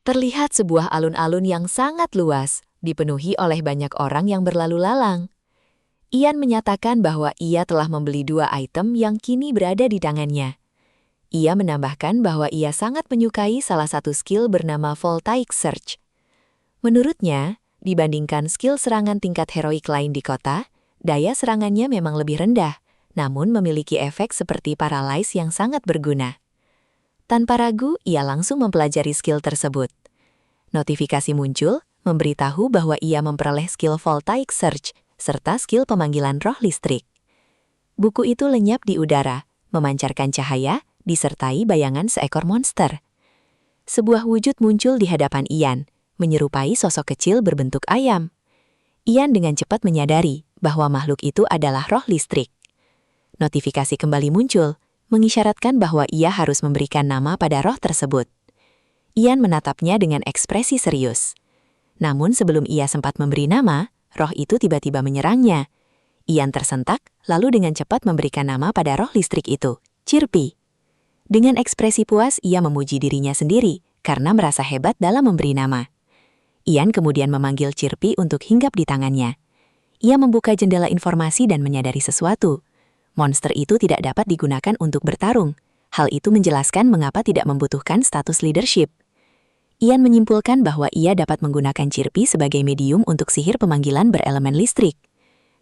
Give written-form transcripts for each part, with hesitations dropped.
Terlihat sebuah alun-alun yang sangat luas, dipenuhi oleh banyak orang yang berlalu lalang. Ian menyatakan bahwa ia telah membeli 2 item yang kini berada di tangannya. Ia menambahkan bahwa ia sangat menyukai salah satu skill bernama Voltaic Surge. Menurutnya, dibandingkan skill serangan tingkat heroik lain di kota, daya serangannya memang lebih rendah, namun memiliki efek seperti paralyze yang sangat berguna. Tanpa ragu, ia langsung mempelajari skill tersebut. Notifikasi muncul, memberitahu bahwa ia memperoleh skill Voltaic Surge, serta skill pemanggilan roh listrik. Buku itu lenyap di udara, memancarkan cahaya, disertai bayangan seekor monster. Sebuah wujud muncul di hadapan Ian, menyerupai sosok kecil berbentuk ayam. Ian dengan cepat menyadari bahwa makhluk itu adalah roh listrik. Notifikasi kembali muncul, mengisyaratkan bahwa ia harus memberikan nama pada roh tersebut. Ian menatapnya dengan ekspresi serius. Namun sebelum ia sempat memberi nama, roh itu tiba-tiba menyerangnya. Ian tersentak, lalu dengan cepat memberikan nama pada roh listrik itu, Chirpy. Dengan ekspresi puas, ia memuji dirinya sendiri, karena merasa hebat dalam memberi nama. Ian kemudian memanggil Chirpy untuk hinggap di tangannya. Ia membuka jendela informasi dan menyadari sesuatu. Monster itu tidak dapat digunakan untuk bertarung. Hal itu menjelaskan mengapa tidak membutuhkan status leadership. Ian menyimpulkan bahwa ia dapat menggunakan Chirpy sebagai medium untuk sihir pemanggilan berelemen listrik.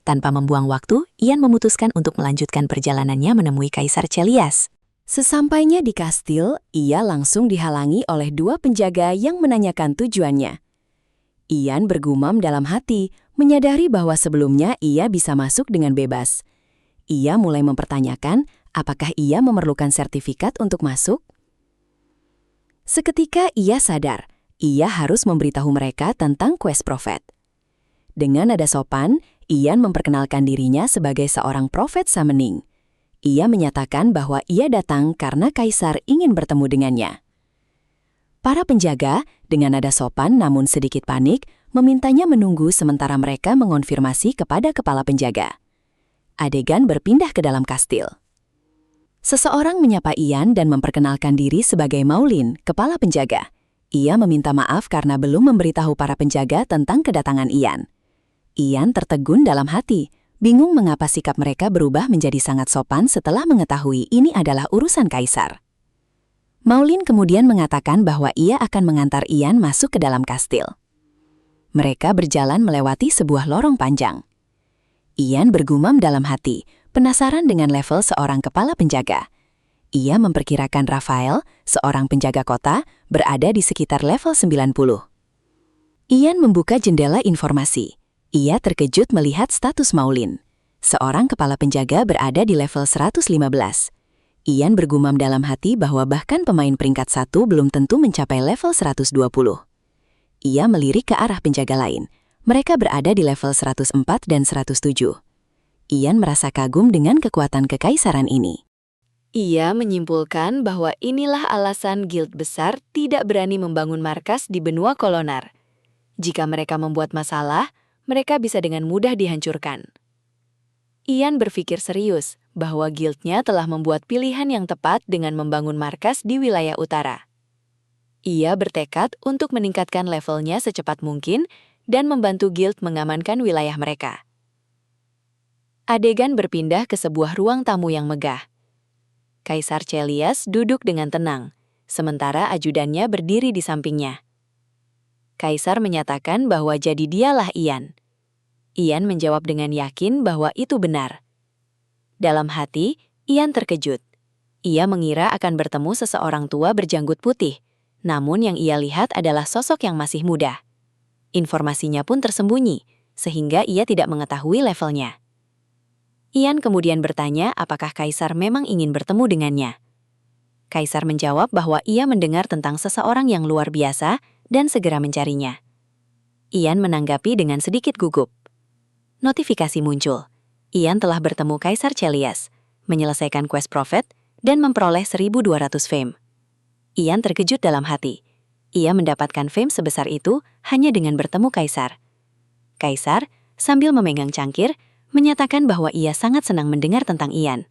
Tanpa membuang waktu, Ian memutuskan untuk melanjutkan perjalanannya menemui Kaisar Chelias. Sesampainya di kastil, ia langsung dihalangi oleh 2 penjaga yang menanyakan tujuannya. Ian bergumam dalam hati, menyadari bahwa sebelumnya ia bisa masuk dengan bebas. Ia mulai mempertanyakan apakah ia memerlukan sertifikat untuk masuk. Seketika ia sadar, ia harus memberitahu mereka tentang quest prophet. Dengan nada sopan, Ian memperkenalkan dirinya sebagai seorang prophet summoning. Ia menyatakan bahwa ia datang karena Kaisar ingin bertemu dengannya. Para penjaga, dengan nada sopan namun sedikit panik, memintanya menunggu sementara mereka mengonfirmasi kepada kepala penjaga. Adegan berpindah ke dalam kastil. Seseorang menyapa Ian dan memperkenalkan diri sebagai Maulin, kepala penjaga. Ia meminta maaf karena belum memberitahu para penjaga tentang kedatangan Ian. Ian tertegun dalam hati, bingung mengapa sikap mereka berubah menjadi sangat sopan setelah mengetahui ini adalah urusan Kaisar. Maulin kemudian mengatakan bahwa ia akan mengantar Ian masuk ke dalam kastil. Mereka berjalan melewati sebuah lorong panjang. Ian bergumam dalam hati, penasaran dengan level seorang kepala penjaga. Ia memperkirakan Raphael, seorang penjaga kota, berada di sekitar level 90. Ian membuka jendela informasi. Ia terkejut melihat status Maulin. Seorang kepala penjaga berada di level 115. Ian bergumam dalam hati bahwa bahkan pemain peringkat 1 belum tentu mencapai level 120. Ia melirik ke arah penjaga lain. Mereka berada di level 104 dan 107. Ian merasa kagum dengan kekuatan kekaisaran ini. Ia menyimpulkan bahwa inilah alasan guild besar tidak berani membangun markas di benua Kolonar. Jika mereka membuat masalah, mereka bisa dengan mudah dihancurkan. Ian berpikir serius bahwa guildnya telah membuat pilihan yang tepat dengan membangun markas di wilayah utara. Ia bertekad untuk meningkatkan levelnya secepat mungkin dan membantu guild mengamankan wilayah mereka. Adegan berpindah ke sebuah ruang tamu yang megah. Kaisar Chelias duduk dengan tenang, sementara ajudannya berdiri di sampingnya. Kaisar menyatakan bahwa jadi dialah Ian. Ian menjawab dengan yakin bahwa itu benar. Dalam hati, Ian terkejut. Ia mengira akan bertemu seseorang tua berjanggut putih, namun yang ia lihat adalah sosok yang masih muda. Informasinya pun tersembunyi, sehingga ia tidak mengetahui levelnya. Ian kemudian bertanya apakah Kaisar memang ingin bertemu dengannya. Kaisar menjawab bahwa ia mendengar tentang seseorang yang luar biasa dan segera mencarinya. Ian menanggapi dengan sedikit gugup. Notifikasi muncul. Ian telah bertemu Kaisar Chelias, menyelesaikan quest prophet, dan memperoleh 1.200 fame. Ian terkejut dalam hati. Ia mendapatkan fame sebesar itu hanya dengan bertemu Kaisar. Kaisar, sambil memegang cangkir, menyatakan bahwa ia sangat senang mendengar tentang Ian.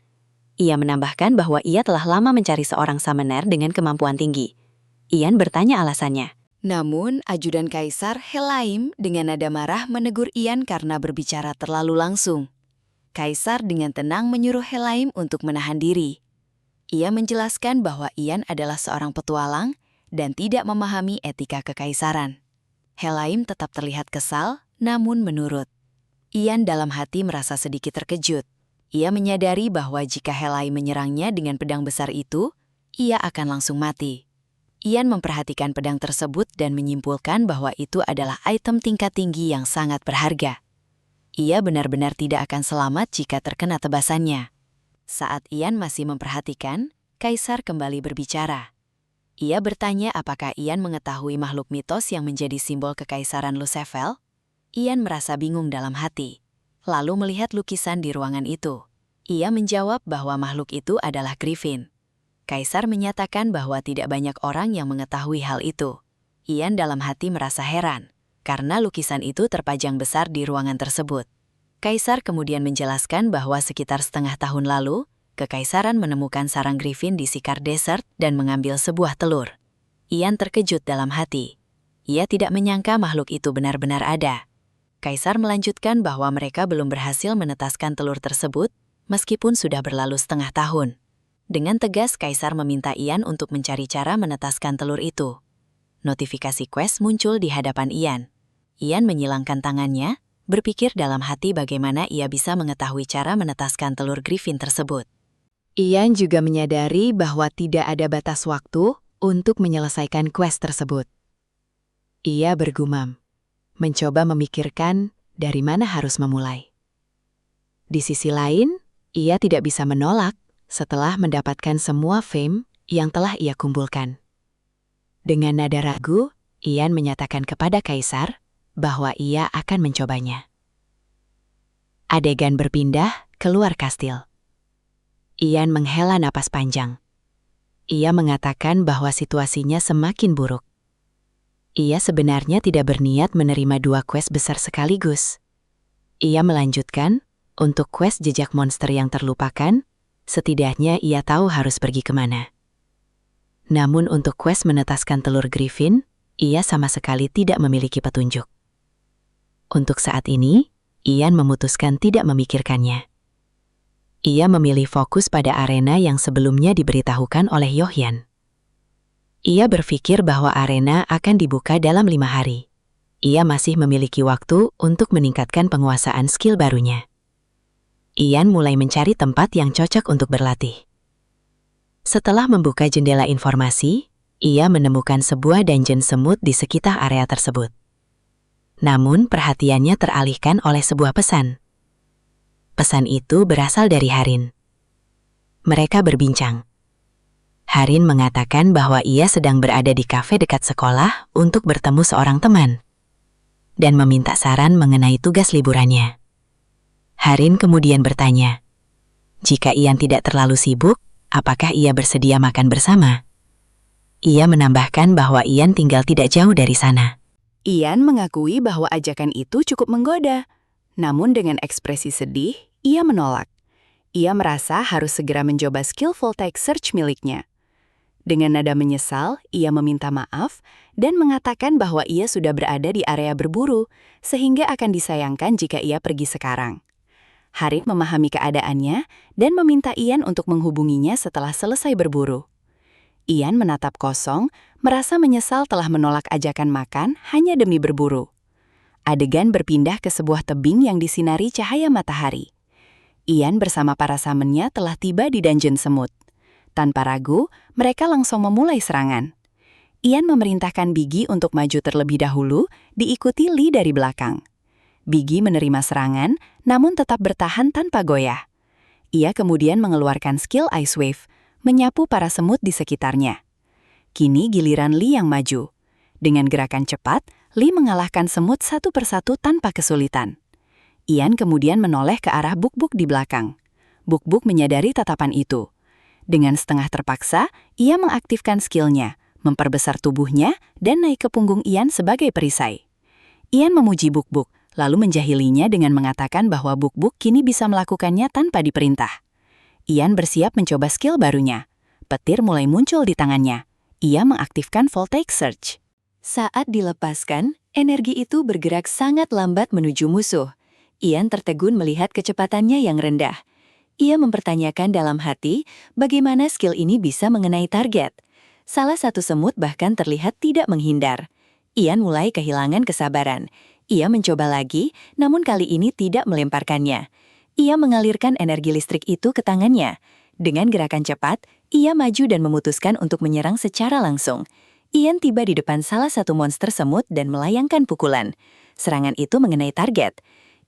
Ia menambahkan bahwa ia telah lama mencari seorang summoner dengan kemampuan tinggi. Ian bertanya alasannya. Namun, ajudan Kaisar Helaim dengan nada marah menegur Ian karena berbicara terlalu langsung. Kaisar dengan tenang menyuruh Helaim untuk menahan diri. Ia menjelaskan bahwa Ian adalah seorang petualang dan tidak memahami etika kekaisaran. Helaim tetap terlihat kesal, namun menurut. Ian dalam hati merasa sedikit terkejut. Ia menyadari bahwa jika Helaim menyerangnya dengan pedang besar itu, ia akan langsung mati. Ian memperhatikan pedang tersebut dan menyimpulkan bahwa itu adalah item tingkat tinggi yang sangat berharga. Ia benar-benar tidak akan selamat jika terkena tebasannya. Saat Ian masih memperhatikan, Kaisar kembali berbicara. Ia bertanya apakah Ian mengetahui makhluk mitos yang menjadi simbol kekaisaran Lucefel. Ian merasa bingung dalam hati, lalu melihat lukisan di ruangan itu. Ia menjawab bahwa makhluk itu adalah Griffin. Kaisar menyatakan bahwa tidak banyak orang yang mengetahui hal itu. Ian dalam hati merasa heran, karena lukisan itu terpajang besar di ruangan tersebut. Kaisar kemudian menjelaskan bahwa sekitar setengah tahun lalu, Kekaisaran menemukan sarang Griffin di Sikar Desert dan mengambil sebuah telur. Ian terkejut dalam hati. Ia tidak menyangka makhluk itu benar-benar ada. Kaisar melanjutkan bahwa mereka belum berhasil menetaskan telur tersebut, meskipun sudah berlalu setengah tahun. Dengan tegas Kaisar meminta Ian untuk mencari cara menetaskan telur itu. Notifikasi quest muncul di hadapan Ian. Ian menyilangkan tangannya, berpikir dalam hati bagaimana ia bisa mengetahui cara menetaskan telur Griffin tersebut. Ian juga menyadari bahwa tidak ada batas waktu untuk menyelesaikan quest tersebut. Ia bergumam, mencoba memikirkan dari mana harus memulai. Di sisi lain, ia tidak bisa menolak setelah mendapatkan semua fame yang telah ia kumpulkan. Dengan nada ragu, Ian menyatakan kepada Kaisar bahwa ia akan mencobanya. Adegan berpindah keluar kastil. Ian menghela napas panjang. Ia mengatakan bahwa situasinya semakin buruk. Ia sebenarnya tidak berniat menerima 2 quest besar sekaligus. Ia melanjutkan, untuk quest jejak monster yang terlupakan, setidaknya ia tahu harus pergi kemana. Namun untuk quest menetaskan telur Griffin, ia sama sekali tidak memiliki petunjuk. Untuk saat ini, Ian memutuskan tidak memikirkannya. Ia memilih fokus pada arena yang sebelumnya diberitahukan oleh Yohyan. Ia berpikir bahwa arena akan dibuka dalam 5 hari. Ia masih memiliki waktu untuk meningkatkan penguasaan skill barunya. Ian mulai mencari tempat yang cocok untuk berlatih. Setelah membuka jendela informasi, ia menemukan sebuah dungeon semut di sekitar area tersebut. Namun perhatiannya teralihkan oleh sebuah pesan. Pesan itu berasal dari Harin. Mereka berbincang. Harin mengatakan bahwa ia sedang berada di kafe dekat sekolah untuk bertemu seorang teman dan meminta saran mengenai tugas liburannya. Harin kemudian bertanya, jika Ian tidak terlalu sibuk, apakah ia bersedia makan bersama? Ia menambahkan bahwa Ian tinggal tidak jauh dari sana. Ian mengakui bahwa ajakan itu cukup menggoda. Namun dengan ekspresi sedih, ia menolak. Ia merasa harus segera mencoba skill voltaic search miliknya. Dengan nada menyesal, ia meminta maaf dan mengatakan bahwa ia sudah berada di area berburu, sehingga akan disayangkan jika ia pergi sekarang. Harin memahami keadaannya dan meminta Ian untuk menghubunginya setelah selesai berburu. Ian menatap kosong, merasa menyesal telah menolak ajakan makan hanya demi berburu. Adegan berpindah ke sebuah tebing yang disinari cahaya matahari. Ian bersama para samennya telah tiba di dungeon semut. Tanpa ragu, mereka langsung memulai serangan. Ian memerintahkan Biggie untuk maju terlebih dahulu, diikuti Lee dari belakang. Biggie menerima serangan, namun tetap bertahan tanpa goyah. Ia kemudian mengeluarkan skill Ice Wave, menyapu para semut di sekitarnya. Kini giliran Lee yang maju. Dengan gerakan cepat, Lee mengalahkan semut satu persatu tanpa kesulitan. Ian kemudian menoleh ke arah Buk-Buk di belakang. Buk-Buk menyadari tatapan itu. Dengan setengah terpaksa, ia mengaktifkan skillnya, memperbesar tubuhnya, dan naik ke punggung Ian sebagai perisai. Ian memuji Buk-Buk, lalu menjahilinya dengan mengatakan bahwa Buk-Buk kini bisa melakukannya tanpa diperintah. Ian bersiap mencoba skill barunya. Petir mulai muncul di tangannya. Ia mengaktifkan Voltaic Search. Saat dilepaskan, energi itu bergerak sangat lambat menuju musuh. Ian tertegun melihat kecepatannya yang rendah. Ia mempertanyakan dalam hati bagaimana skill ini bisa mengenai target. Salah satu semut bahkan terlihat tidak menghindar. Ian mulai kehilangan kesabaran. Ia mencoba lagi, namun kali ini tidak melemparkannya. Ia mengalirkan energi listrik itu ke tangannya. Dengan gerakan cepat, ia maju dan memutuskan untuk menyerang secara langsung. Ian tiba di depan salah satu monster semut dan melayangkan pukulan. Serangan itu mengenai target.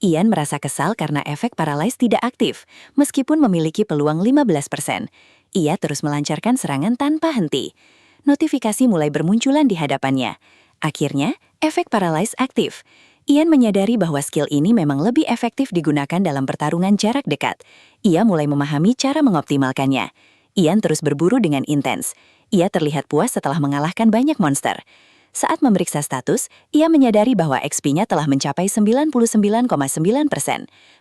Ian merasa kesal karena efek paralyze tidak aktif, meskipun memiliki peluang 15%. Ia terus melancarkan serangan tanpa henti. Notifikasi mulai bermunculan di hadapannya. Akhirnya, efek paralyze aktif. Ian menyadari bahwa skill ini memang lebih efektif digunakan dalam pertarungan jarak dekat. Ia mulai memahami cara mengoptimalkannya. Ian terus berburu dengan intens. Ia terlihat puas setelah mengalahkan banyak monster. Saat memeriksa status, ia menyadari bahwa XP-nya telah mencapai 99,9%.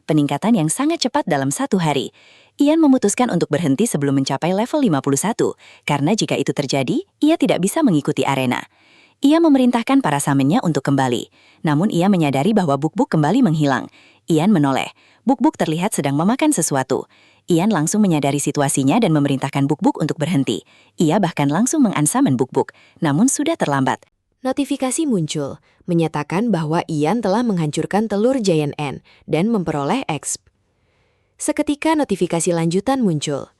Peningkatan yang sangat cepat dalam satu hari. Ian memutuskan untuk berhenti sebelum mencapai level 51, karena jika itu terjadi, ia tidak bisa mengikuti arena. Ia memerintahkan para samennya untuk kembali. Namun ia menyadari bahwa Buk-Buk kembali menghilang. Ian menoleh. Buk-Buk terlihat sedang memakan sesuatu. Ian langsung menyadari situasinya dan memerintahkan Buk-Buk untuk berhenti. Ia bahkan langsung mengansamen Buk-Buk, namun sudah terlambat. Notifikasi muncul, menyatakan bahwa Ian telah menghancurkan telur Giant Ant dan memperoleh XP. Seketika notifikasi lanjutan muncul.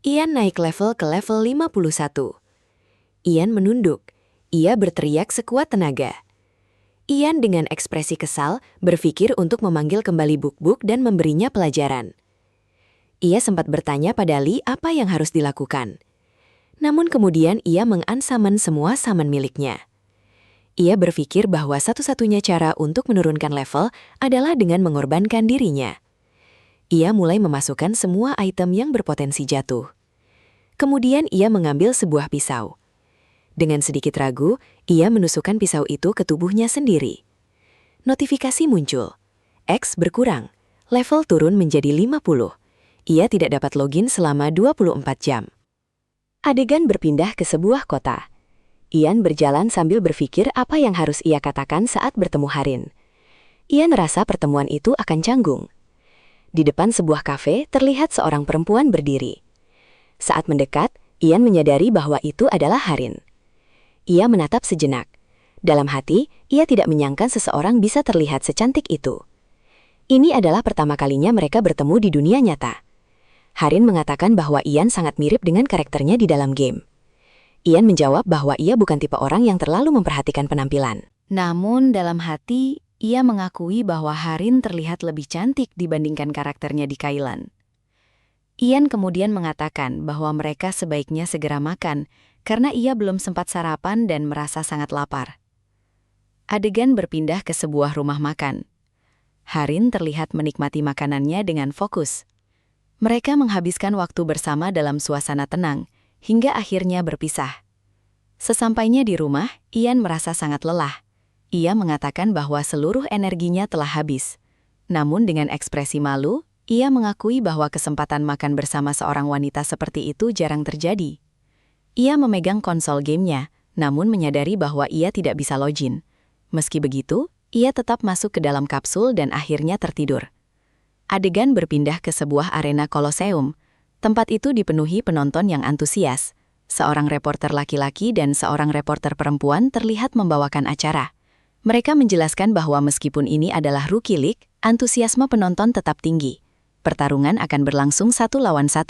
Ian naik level ke level 51. Ian menunduk. Ia berteriak sekuat tenaga. Ian dengan ekspresi kesal berpikir untuk memanggil kembali Buk-Buk dan memberinya pelajaran. Ia sempat bertanya pada Lee apa yang harus dilakukan. Namun kemudian ia mengansamen semua saman miliknya. Ia berpikir bahwa satu-satunya cara untuk menurunkan level adalah dengan mengorbankan dirinya. Ia mulai memasukkan semua item yang berpotensi jatuh. Kemudian ia mengambil sebuah pisau. Dengan sedikit ragu, ia menusukkan pisau itu ke tubuhnya sendiri. Notifikasi muncul. X berkurang. Level turun menjadi 50. Ia tidak dapat login selama 24 jam. Adegan berpindah ke sebuah kota. Ian berjalan sambil berpikir apa yang harus ia katakan saat bertemu Harin. Ian merasa pertemuan itu akan canggung. Di depan sebuah kafe terlihat seorang perempuan berdiri. Saat mendekat, Ian menyadari bahwa itu adalah Harin. Ia menatap sejenak. Dalam hati, ia tidak menyangka seseorang bisa terlihat secantik itu. Ini adalah pertama kalinya mereka bertemu di dunia nyata. Harin mengatakan bahwa Ian sangat mirip dengan karakternya di dalam game. Ian menjawab bahwa ia bukan tipe orang yang terlalu memperhatikan penampilan. Namun dalam hati, ia mengakui bahwa Harin terlihat lebih cantik dibandingkan karakternya di Kailan. Ian kemudian mengatakan bahwa mereka sebaiknya segera makan karena ia belum sempat sarapan dan merasa sangat lapar. Adegan berpindah ke sebuah rumah makan. Harin terlihat menikmati makanannya dengan fokus. Mereka menghabiskan waktu bersama dalam suasana tenang, hingga akhirnya berpisah. Sesampainya di rumah, Ian merasa sangat lelah. Ia mengatakan bahwa seluruh energinya telah habis. Namun dengan ekspresi malu, ia mengakui bahwa kesempatan makan bersama seorang wanita seperti itu jarang terjadi. Ia memegang konsol gamenya, namun menyadari bahwa ia tidak bisa login. Meski begitu, ia tetap masuk ke dalam kapsul dan akhirnya tertidur. Adegan berpindah ke sebuah arena koloseum. Tempat itu dipenuhi penonton yang antusias. Seorang reporter laki-laki dan seorang reporter perempuan terlihat membawakan acara. Mereka menjelaskan bahwa meskipun ini adalah Rookie League, antusiasme penonton tetap tinggi. Pertarungan akan berlangsung 1 lawan 1.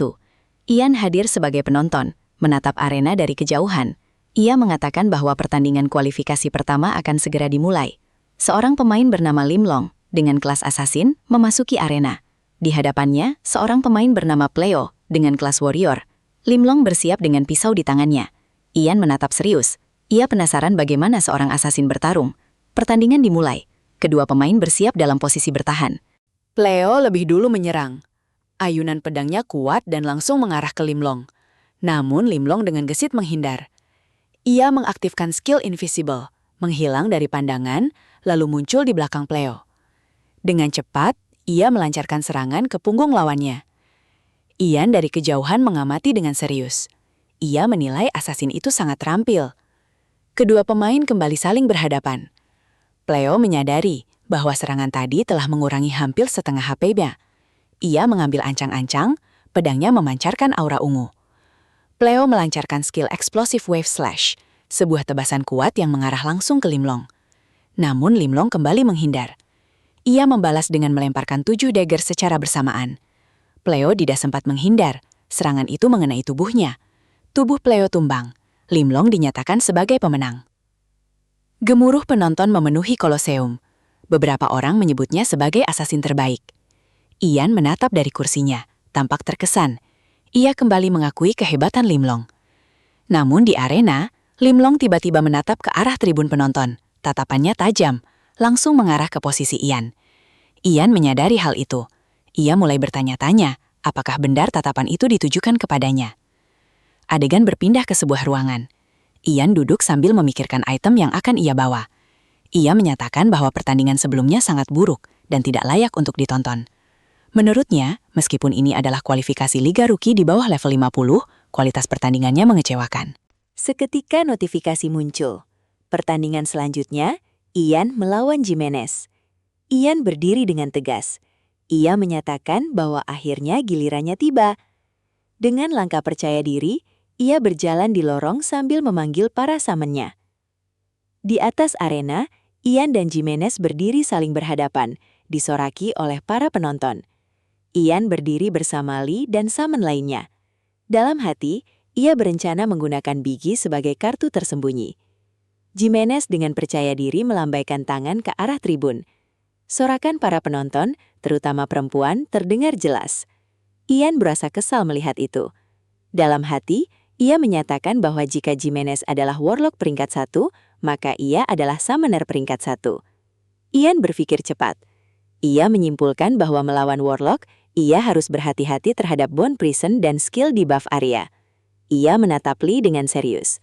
Ian hadir sebagai penonton, menatap arena dari kejauhan. Ia mengatakan bahwa pertandingan kualifikasi pertama akan segera dimulai. Seorang pemain bernama Lim Long, dengan kelas assassin, memasuki arena. Di hadapannya, seorang pemain bernama Pleo, dengan kelas warrior. Lim Long bersiap dengan pisau di tangannya. Ian menatap serius. Ia penasaran bagaimana seorang assassin bertarung. Pertandingan dimulai. Kedua pemain bersiap dalam posisi bertahan. Pleo lebih dulu menyerang. Ayunan pedangnya kuat dan langsung mengarah ke Lim Long. Namun Lim Long dengan gesit menghindar. Ia mengaktifkan skill invisible, menghilang dari pandangan, lalu muncul di belakang Pleo. Dengan cepat, ia melancarkan serangan ke punggung lawannya. Ian dari kejauhan mengamati dengan serius. Ia menilai assassin itu sangat terampil. Kedua pemain kembali saling berhadapan. Pleo menyadari bahwa serangan tadi telah mengurangi hampir setengah HP-nya. Ia mengambil ancang-ancang, pedangnya memancarkan aura ungu. Pleo melancarkan skill Explosive Wave Slash, sebuah tebasan kuat yang mengarah langsung ke Limlong. Namun Limlong kembali menghindar. Ia membalas dengan melemparkan 7 dagger secara bersamaan. Pleo tidak sempat menghindar, serangan itu mengenai tubuhnya. Tubuh Pleo tumbang. Limlong dinyatakan sebagai pemenang. Gemuruh penonton memenuhi Koloseum. Beberapa orang menyebutnya sebagai assassin terbaik. Ian menatap dari kursinya, tampak terkesan. Ia kembali mengakui kehebatan Limlong. Namun di arena, Limlong tiba-tiba menatap ke arah tribun penonton. Tatapannya tajam, langsung mengarah ke posisi Ian. Ian menyadari hal itu. Ia mulai bertanya-tanya, apakah benar tatapan itu ditujukan kepadanya. Adegan berpindah ke sebuah ruangan. Ian duduk sambil memikirkan item yang akan ia bawa. Ia menyatakan bahwa pertandingan sebelumnya sangat buruk dan tidak layak untuk ditonton. Menurutnya, meskipun ini adalah kualifikasi Liga Rookie di bawah level 50, kualitas pertandingannya mengecewakan. Seketika notifikasi muncul. Pertandingan selanjutnya, Ian melawan Jimenez. Ian berdiri dengan tegas. Ia menyatakan bahwa akhirnya gilirannya tiba. Dengan langkah percaya diri, ia berjalan di lorong sambil memanggil para samennya. Di atas arena, Ian dan Jimenez berdiri saling berhadapan, disoraki oleh para penonton. Ian berdiri bersama Lee dan samen lainnya. Dalam hati, ia berencana menggunakan Biggie sebagai kartu tersembunyi. Jimenez dengan percaya diri melambaikan tangan ke arah tribun. Sorakan para penonton, terutama perempuan, terdengar jelas. Ian berasa kesal melihat itu. Dalam hati, ia menyatakan bahwa jika Jimenez adalah Warlock peringkat 1, maka ia adalah Summoner peringkat 1. Ian berpikir cepat. Ia menyimpulkan bahwa melawan Warlock, ia harus berhati-hati terhadap Bone Prison dan skill debuff area. Ia menatap Lee dengan serius.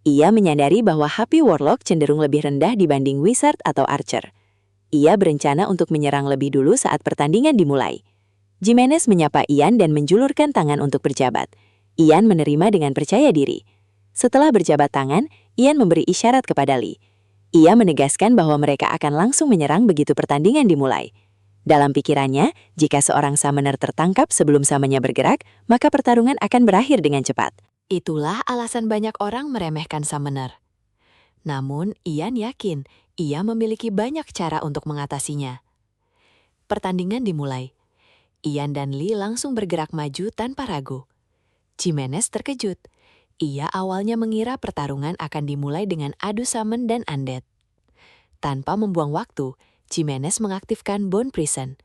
Ia menyadari bahwa HP Warlock cenderung lebih rendah dibanding Wizard atau Archer. Ia berencana untuk menyerang lebih dulu saat pertandingan dimulai. Jimenez menyapa Ian dan menjulurkan tangan untuk berjabat. Ian menerima dengan percaya diri. Setelah berjabat tangan, Ian memberi isyarat kepada Lee. Ia menegaskan bahwa mereka akan langsung menyerang begitu pertandingan dimulai. Dalam pikirannya, jika seorang summoner tertangkap sebelum summonnya bergerak, maka pertarungan akan berakhir dengan cepat. Itulah alasan banyak orang meremehkan summoner. Namun, Ian yakin ia memiliki banyak cara untuk mengatasinya. Pertandingan dimulai. Ian dan Lee langsung bergerak maju tanpa ragu. Jimenez terkejut. Ia awalnya mengira pertarungan akan dimulai dengan adu summon dan undead. Tanpa membuang waktu, Jimenez mengaktifkan Bone Prison.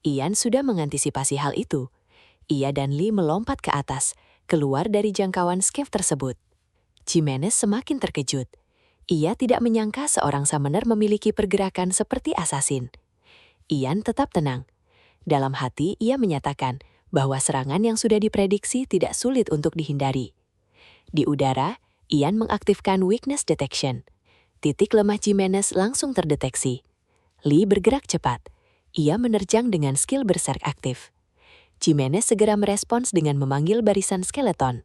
Ian sudah mengantisipasi hal itu. Ia dan Lee melompat ke atas, keluar dari jangkauan scave tersebut. Jimenez semakin terkejut. Ia tidak menyangka seorang summoner memiliki pergerakan seperti assassin. Ian tetap tenang. Dalam hati, ia menyatakan bahwa serangan yang sudah diprediksi tidak sulit untuk dihindari. Di udara, Ian mengaktifkan Weakness Detection. Titik lemah Jimenez langsung terdeteksi. Lee bergerak cepat. Ia menerjang dengan skill Berserk aktif. Jimenez segera merespons dengan memanggil barisan skeleton.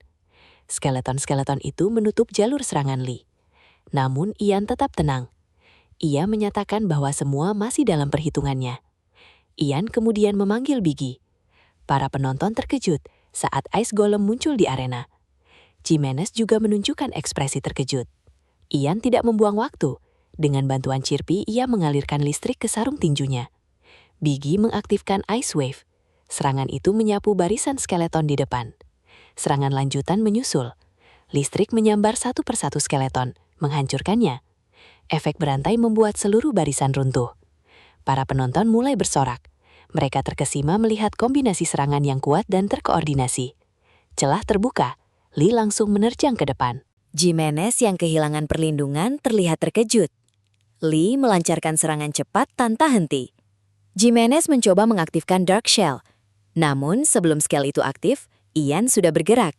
Skeleton-skeleton itu menutup jalur serangan Lee. Namun Ian tetap tenang. Ia menyatakan bahwa semua masih dalam perhitungannya. Ian kemudian memanggil Biggie. Para penonton terkejut saat Ice Golem muncul di arena. Jimenez juga menunjukkan ekspresi terkejut. Ian tidak membuang waktu. Dengan bantuan Chirpy, ia mengalirkan listrik ke sarung tinjunya. Biggie mengaktifkan Ice Wave. Serangan itu menyapu barisan skeleton di depan. Serangan lanjutan menyusul. Listrik menyambar satu persatu skeleton, menghancurkannya. Efek berantai membuat seluruh barisan runtuh. Para penonton mulai bersorak. Mereka terkesima melihat kombinasi serangan yang kuat dan terkoordinasi. Celah terbuka, Lee langsung menerjang ke depan. Jimenez yang kehilangan perlindungan terlihat terkejut. Lee melancarkan serangan cepat tanpa henti. Jimenez mencoba mengaktifkan Dark Shell. Namun sebelum skill itu aktif, Ian sudah bergerak.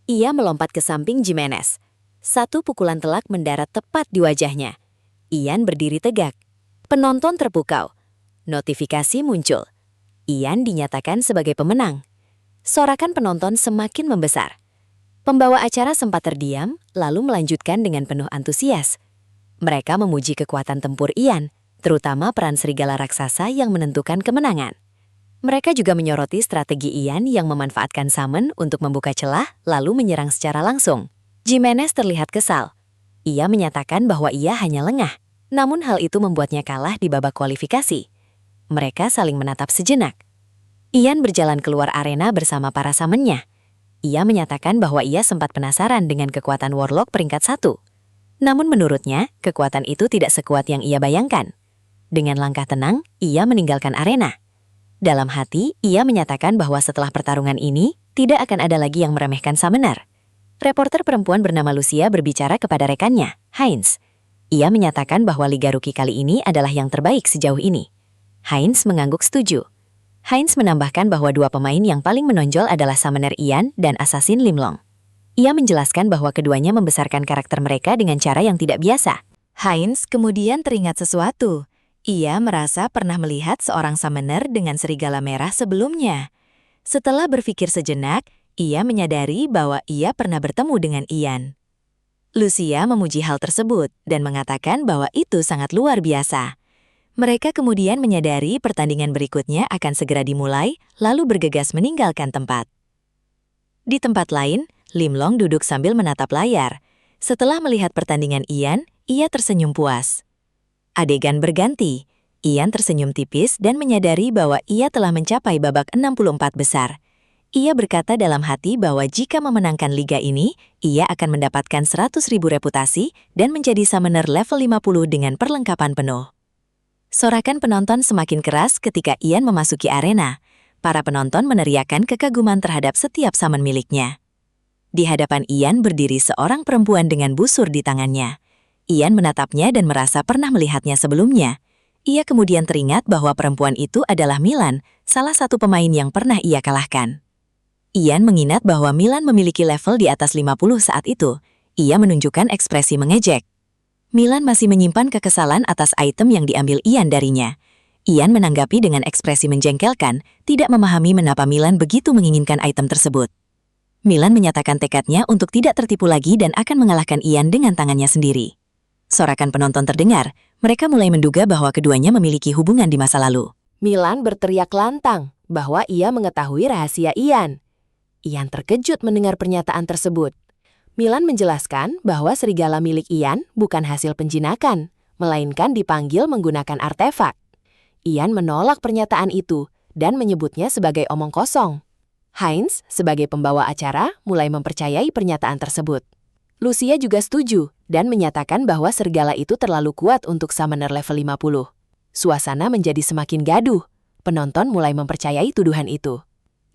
Ia melompat ke samping Jimenez. Satu pukulan telak mendarat tepat di wajahnya. Ian berdiri tegak. Penonton terpukau. Notifikasi muncul. Ian dinyatakan sebagai pemenang. Sorakan penonton semakin membesar. Pembawa acara sempat terdiam, lalu melanjutkan dengan penuh antusias. Mereka memuji kekuatan tempur Ian, terutama peran serigala raksasa yang menentukan kemenangan. Mereka juga menyoroti strategi Ian yang memanfaatkan summon untuk membuka celah lalu menyerang secara langsung. Jimenez terlihat kesal. Ia menyatakan bahwa ia hanya lengah, namun hal itu membuatnya kalah di babak kualifikasi. Mereka saling menatap sejenak. Ian berjalan keluar arena bersama para summonnya. Ia menyatakan bahwa ia sempat penasaran dengan kekuatan Warlock peringkat 1. Namun menurutnya, kekuatan itu tidak sekuat yang ia bayangkan. Dengan langkah tenang, ia meninggalkan arena. Dalam hati, ia menyatakan bahwa setelah pertarungan ini, tidak akan ada lagi yang meremehkan summoner. Reporter perempuan bernama Lucia berbicara kepada rekannya, Heinz. Ia menyatakan bahwa Liga Rookie kali ini adalah yang terbaik sejauh ini. Heinz mengangguk setuju. Heinz menambahkan bahwa dua pemain yang paling menonjol adalah summoner Ian dan assassin Limlong. Ia menjelaskan bahwa keduanya membesarkan karakter mereka dengan cara yang tidak biasa. Heinz kemudian teringat sesuatu. Ia merasa pernah melihat seorang summoner dengan serigala merah sebelumnya. Setelah berpikir sejenak, ia menyadari bahwa ia pernah bertemu dengan Ian. Lucia memuji hal tersebut dan mengatakan bahwa itu sangat luar biasa. Mereka kemudian menyadari pertandingan berikutnya akan segera dimulai, lalu bergegas meninggalkan tempat. Di tempat lain, Limlong duduk sambil menatap layar. Setelah melihat pertandingan Ian, ia tersenyum puas. Adegan berganti. Ian tersenyum tipis dan menyadari bahwa ia telah mencapai babak 64 besar. Ia berkata dalam hati bahwa jika memenangkan liga ini, ia akan mendapatkan 100.000 reputasi dan menjadi summoner level 50 dengan perlengkapan penuh. Sorakan penonton semakin keras ketika Ian memasuki arena. Para penonton meneriakkan kekaguman terhadap setiap summon miliknya. Di hadapan Ian berdiri seorang perempuan dengan busur di tangannya. Ian menatapnya dan merasa pernah melihatnya sebelumnya. Ia kemudian teringat bahwa perempuan itu adalah Milan, salah satu pemain yang pernah ia kalahkan. Ian mengingat bahwa Milan memiliki level di atas 50 saat itu. Ia menunjukkan ekspresi mengejek. Milan masih menyimpan kekesalan atas item yang diambil Ian darinya. Ian menanggapi dengan ekspresi menjengkelkan, tidak memahami mengapa Milan begitu menginginkan item tersebut. Milan menyatakan tekadnya untuk tidak tertipu lagi dan akan mengalahkan Ian dengan tangannya sendiri. Sorakan penonton terdengar, mereka mulai menduga bahwa keduanya memiliki hubungan di masa lalu. Milan berteriak lantang bahwa ia mengetahui rahasia Ian. Ian terkejut mendengar pernyataan tersebut. Milan menjelaskan bahwa serigala milik Ian bukan hasil penjinakan, melainkan dipanggil menggunakan artefak. Ian menolak pernyataan itu dan menyebutnya sebagai omong kosong. Heinz, sebagai pembawa acara, mulai mempercayai pernyataan tersebut. Lucia juga setuju dan menyatakan bahwa serigala itu terlalu kuat untuk summoner level 50. Suasana menjadi semakin gaduh. Penonton mulai mempercayai tuduhan itu.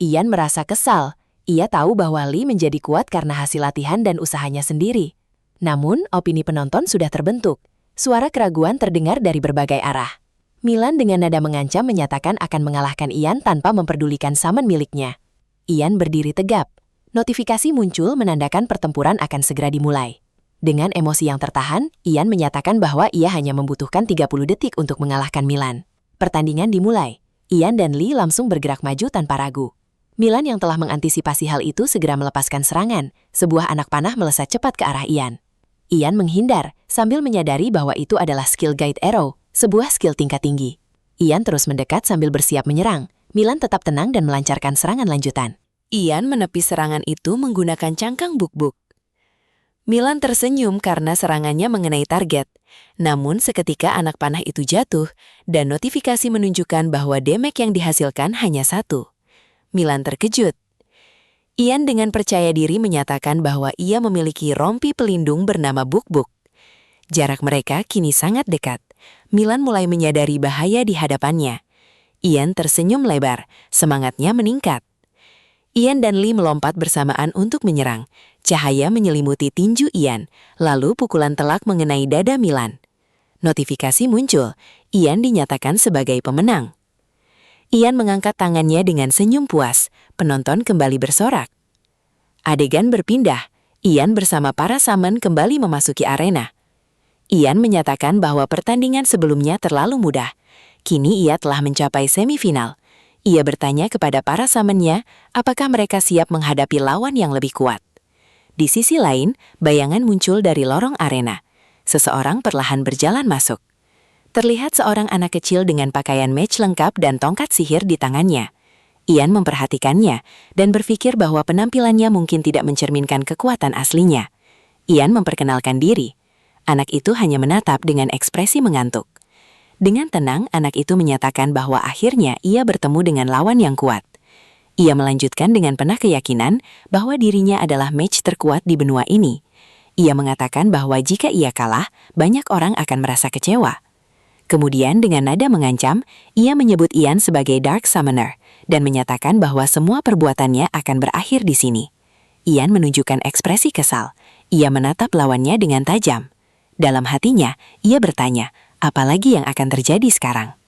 Ian merasa kesal. Ia tahu bahwa Lee menjadi kuat karena hasil latihan dan usahanya sendiri. Namun, opini penonton sudah terbentuk. Suara keraguan terdengar dari berbagai arah. Milan dengan nada mengancam menyatakan akan mengalahkan Ian tanpa memperdulikan summon miliknya. Ian berdiri tegap. Notifikasi muncul menandakan pertempuran akan segera dimulai. Dengan emosi yang tertahan, Ian menyatakan bahwa ia hanya membutuhkan 30 detik untuk mengalahkan Milan. Pertandingan dimulai. Ian dan Lee langsung bergerak maju tanpa ragu. Milan yang telah mengantisipasi hal itu segera melepaskan serangan. Sebuah anak panah melesat cepat ke arah Ian. Ian menghindar sambil menyadari bahwa itu adalah skill Guide Arrow, sebuah skill tingkat tinggi. Ian terus mendekat sambil bersiap menyerang. Milan tetap tenang dan melancarkan serangan lanjutan. Ian menepis serangan itu menggunakan cangkang buk-buk. Milan tersenyum karena serangannya mengenai target. Namun seketika anak panah itu jatuh dan notifikasi menunjukkan bahwa damage yang dihasilkan hanya 1. Milan terkejut. Ian dengan percaya diri menyatakan bahwa ia memiliki rompi pelindung bernama buk-buk. Jarak mereka kini sangat dekat. Milan mulai menyadari bahaya di hadapannya. Ian tersenyum lebar, semangatnya meningkat. Ian dan Lee melompat bersamaan untuk menyerang. Cahaya menyelimuti tinju Ian, lalu pukulan telak mengenai dada Milan. Notifikasi muncul, Ian dinyatakan sebagai pemenang. Ian mengangkat tangannya dengan senyum puas, penonton kembali bersorak. Adegan berpindah, Ian bersama para summon kembali memasuki arena. Ian menyatakan bahwa pertandingan sebelumnya terlalu mudah. Kini ia telah mencapai semifinal. Ia bertanya kepada para summonnya, apakah mereka siap menghadapi lawan yang lebih kuat. Di sisi lain, bayangan muncul dari lorong arena. Seseorang perlahan berjalan masuk. Terlihat seorang anak kecil dengan pakaian mage lengkap dan tongkat sihir di tangannya. Ian memperhatikannya dan berpikir bahwa penampilannya mungkin tidak mencerminkan kekuatan aslinya. Ian memperkenalkan diri. Anak itu hanya menatap dengan ekspresi mengantuk. Dengan tenang, anak itu menyatakan bahwa akhirnya ia bertemu dengan lawan yang kuat. Ia melanjutkan dengan penuh keyakinan bahwa dirinya adalah mage terkuat di benua ini. Ia mengatakan bahwa jika ia kalah, banyak orang akan merasa kecewa. Kemudian dengan nada mengancam, ia menyebut Ian sebagai Dark Summoner dan menyatakan bahwa semua perbuatannya akan berakhir di sini. Ian menunjukkan ekspresi kesal. Ia menatap lawannya dengan tajam. Dalam hatinya, ia bertanya, apa lagi yang akan terjadi sekarang?